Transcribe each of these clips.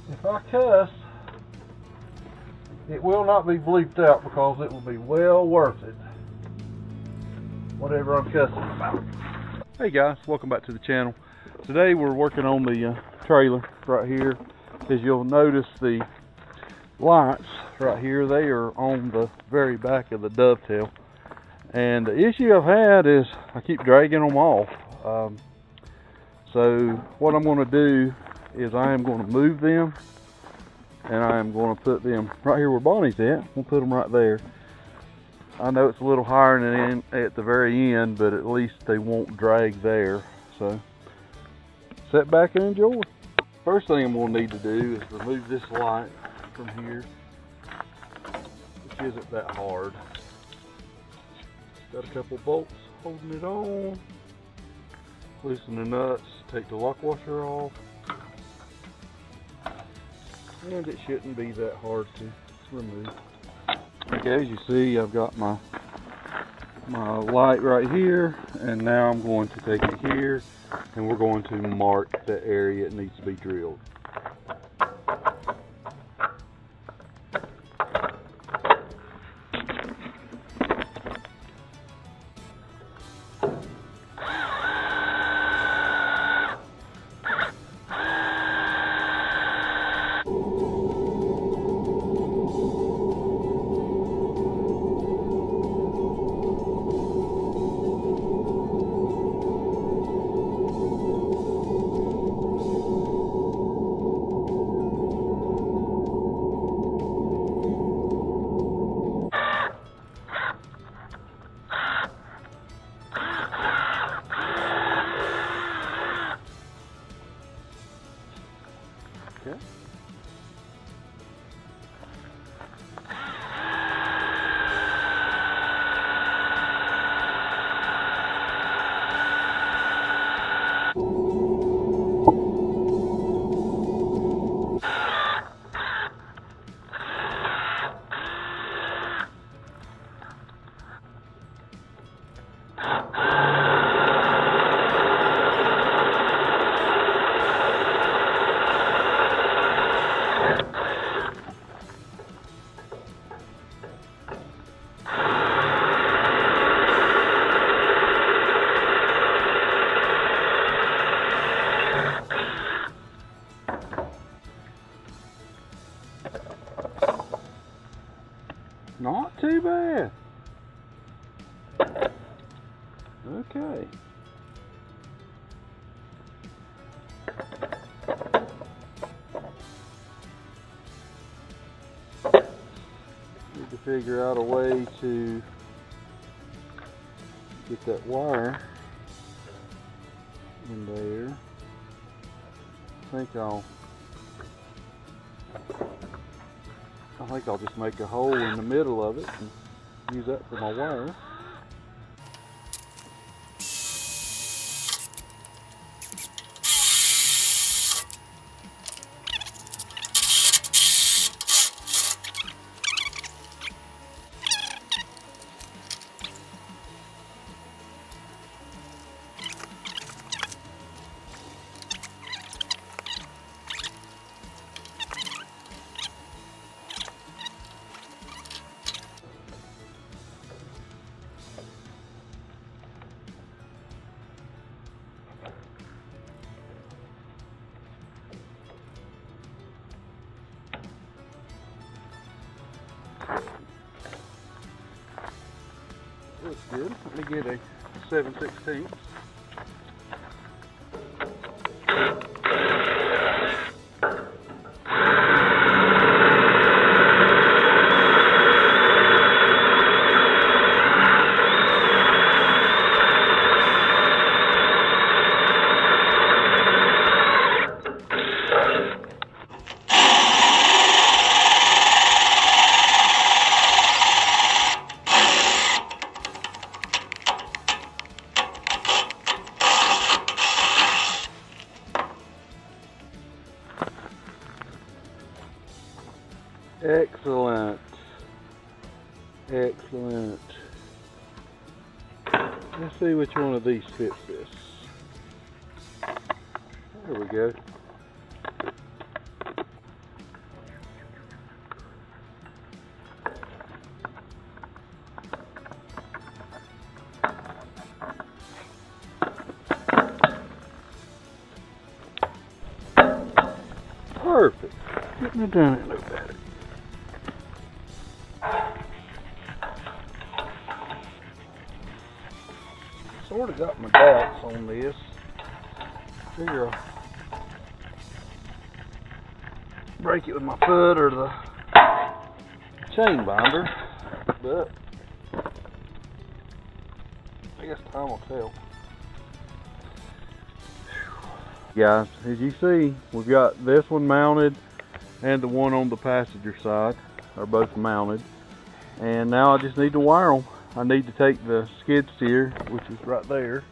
If I cuss, it will not be bleeped out because it will be well worth it. Whatever I'm cussing about. Hey guys, welcome back to the channel. Today we're working on the trailer right here. As you'll notice, the lights right here, they are on the very back of the dovetail. And the issue I've had is I keep dragging them off. So what I'm going to do is I am going to move them, and I am going to put them right here where Bonnie's at. We'll put them right there. I know it's a little higher than at the very end, but at least they won't drag there. So sit back and enjoy. First thing I'm going to need to do is remove this light from here, which isn't that hard. Got a couple bolts holding it on. Loosen the nuts, take the lock washer off. And it shouldn't be that hard to remove. Okay, as you see, I've got my light right here, and now I'm going to take it here, and we're going to mark the area it needs to be drilled. Okay. Not too bad. Okay. Need to figure out a way to get that wire in there. I think I'll just make a hole in the middle of it and use that for my wire. Looks good. Let me get a 7/16. Excellent. Excellent. Let's see which one of these fits this. There we go. Perfect. Couldn't have done it no better. Sort of got my doubts on this. Figure I'll break it with my foot or the chain binder, but I guess time will tell. Guys, as you see, we've got this one mounted and the one on the passenger side are both mounted, and now I just need to wire them. I need to take the skid steer, which is right there,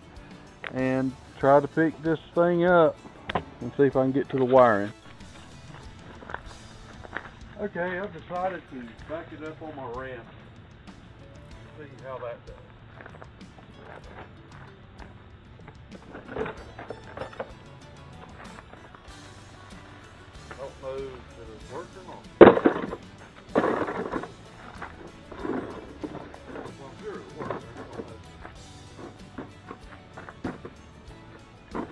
and try to pick this thing up and see if I can get to the wiring. Okay, I've decided to back it up on my ramp. See how that does. Don't know if it's working or not. Well, I'm sure it works. I don't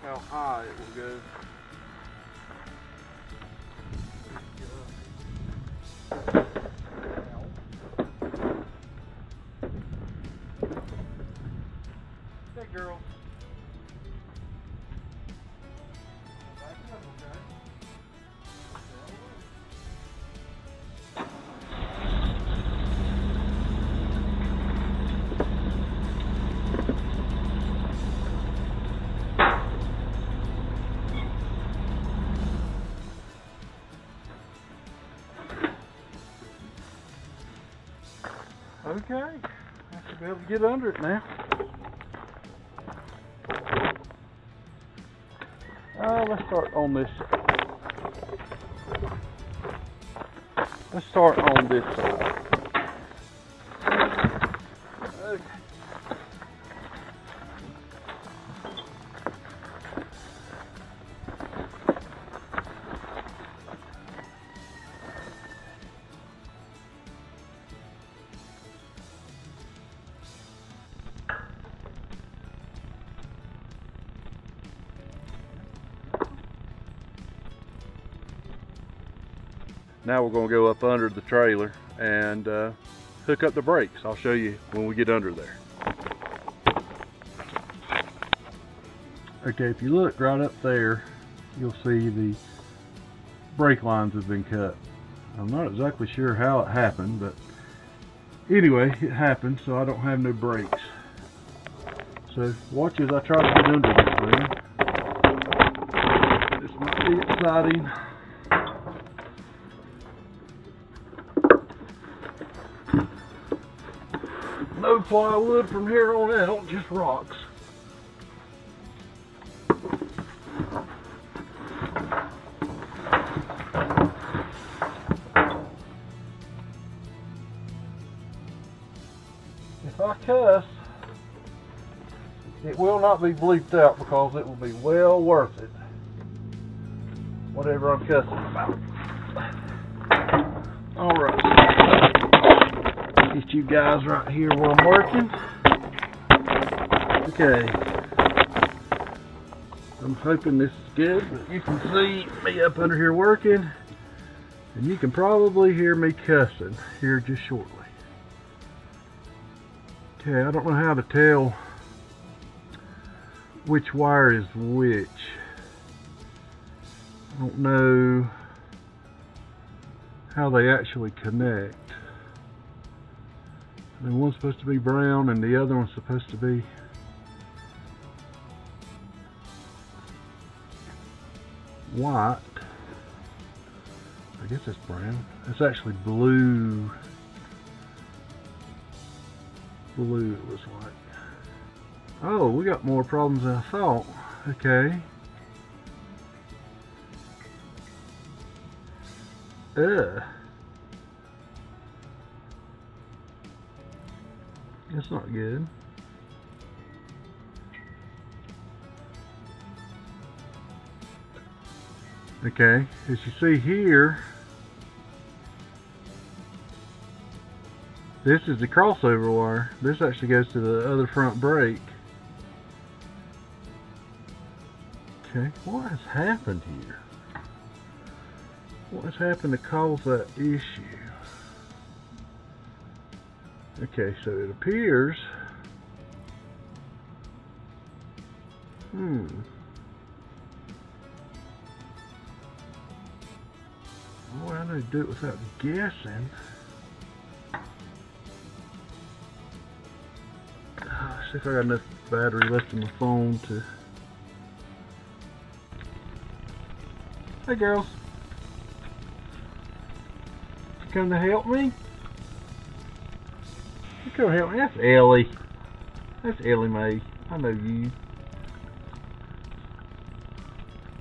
know how high it will go. Hey, girl. Back it up, okay? Okay, I should be able to get under it now. Let's start on this side. Let's start on this side. Okay. Now we're going to go up under the trailer and hook up the brakes. I'll show you when we get under there. Okay, if you look right up there, you'll see the brake lines have been cut. I'm not exactly sure how it happened, but anyway, it happened, so I don't have no brakes. So watch as I try to get under this thing. This might be exciting. No plywood from here on out, just rocks. If I cuss, it will not be bleeped out because it will be well worth it. Whatever I'm cussing about. Alright. Get you guys right here where I'm working. Okay. I'm hoping this is good, but you can see me up under here working, and you can probably hear me cussing here just shortly. Okay, I don't know how to tell which wire is which. I don't know how they actually connect. And one's supposed to be brown and the other one's supposed to be white. I guess it's brown. It's actually blue. Blue it was like. Oh, we got more problems than I thought. Okay. That's not good. Okay, as you see here, this is the crossover wire. This actually goes to the other front brake. Okay, what has happened here? what has happened to cause that issue? Okay, so it appears, boy, I know to do it without guessing. See if I got enough battery left in my phone to. Hey girls, you come to help me? You come to help me? That's Ellie. That's Ellie Mae. I know you.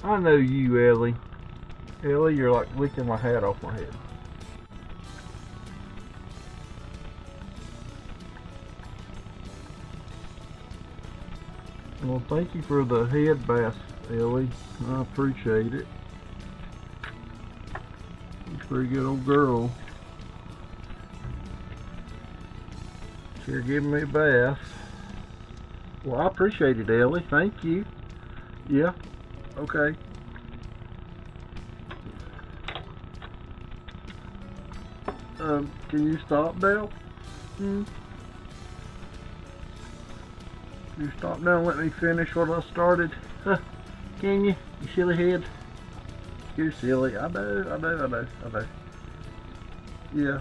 I know you, Ellie. Ellie, you're like licking my hat off my head. Well, thank you for the head bath, Ellie. I appreciate it. You're a pretty good old girl. You're giving me a bath. Well, I appreciate it, Ellie. Thank you. Yeah. Okay. Can you stop now? Can you stop now and let me finish what I started? Huh? Can you? You silly head. You're silly. I know. Yeah.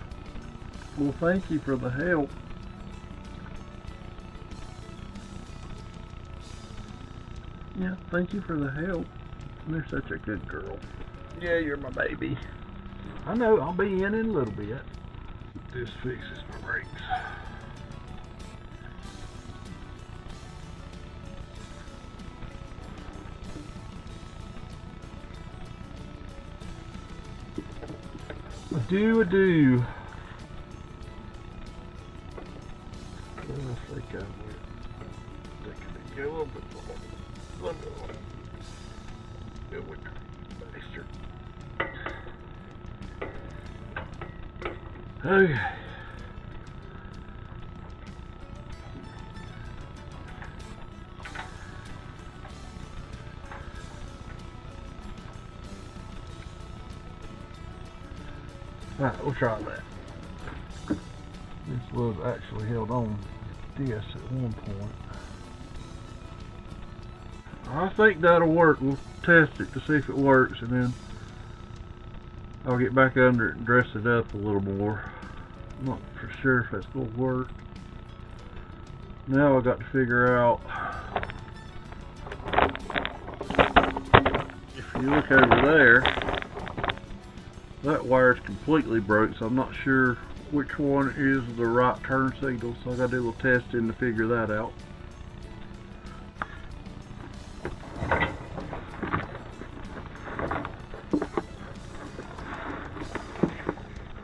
Well, thank you for the help. Yeah, thank you for the help. You're such a good girl. Yeah, you're my baby. I know, I'll be in a little bit. This fixes my brakes. I do. I think I will go a little bit more. Good one. Bastard. Okay. Alright, we'll try that. This was actually held on this at one point. I think that'll work. We'll test it to see if it works, and then I'll get back under it and dress it up a little more. I'm not for sure if that's going to work. Now I got to figure out, if you look over there, that wire's completely broke, so I'm not sure which one is the right turn signal, so I got to do a little testing to figure that out.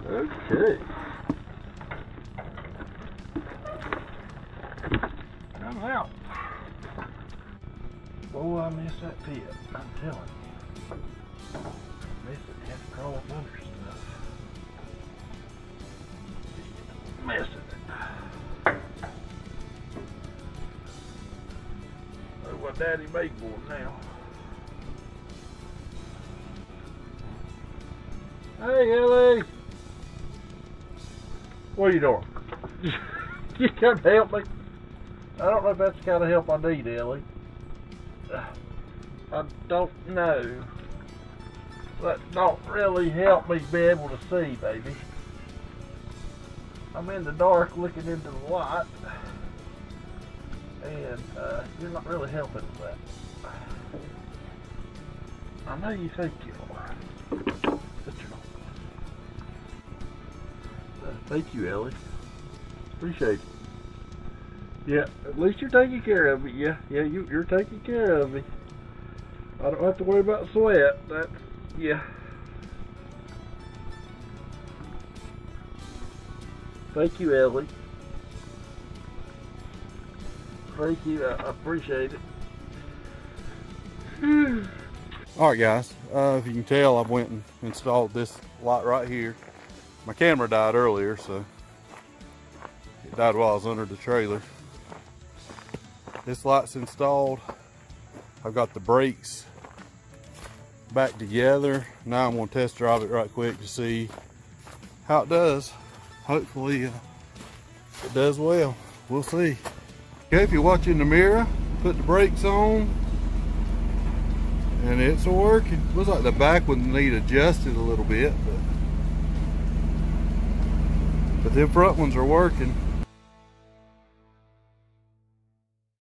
Okay. Come out. Boy, I miss that pit. I'm telling you. I miss it. Have to crawl up under stuff. Messing it. Look what Daddy made for him now. Hey, Ellie. What are you doing? You come help me? I don't know if that's the kind of help I need, Ellie. I don't know. That don't really help me be able to see, baby. I'm in the dark looking into the light. And you're not really helping with that. I know you think you are. But you're not. Thank you, Ellie. Appreciate it. Yeah, at least you're taking care of me. Yeah, you're taking care of me. I don't have to worry about sweat. That's, yeah. Thank you, Ellie. Thank you. I appreciate it. Alright, guys. If you can tell, I went and installed this light right here. My camera died earlier, so it died while I was under the trailer. This light's installed. I've got the brakes back together. Now I'm going to test drive it right quick to see how it does. Hopefully it does well. We'll see. Okay, if you're watching the mirror, put the brakes on and it's working. Looks like the back would need adjusted a little bit, but the front ones are working.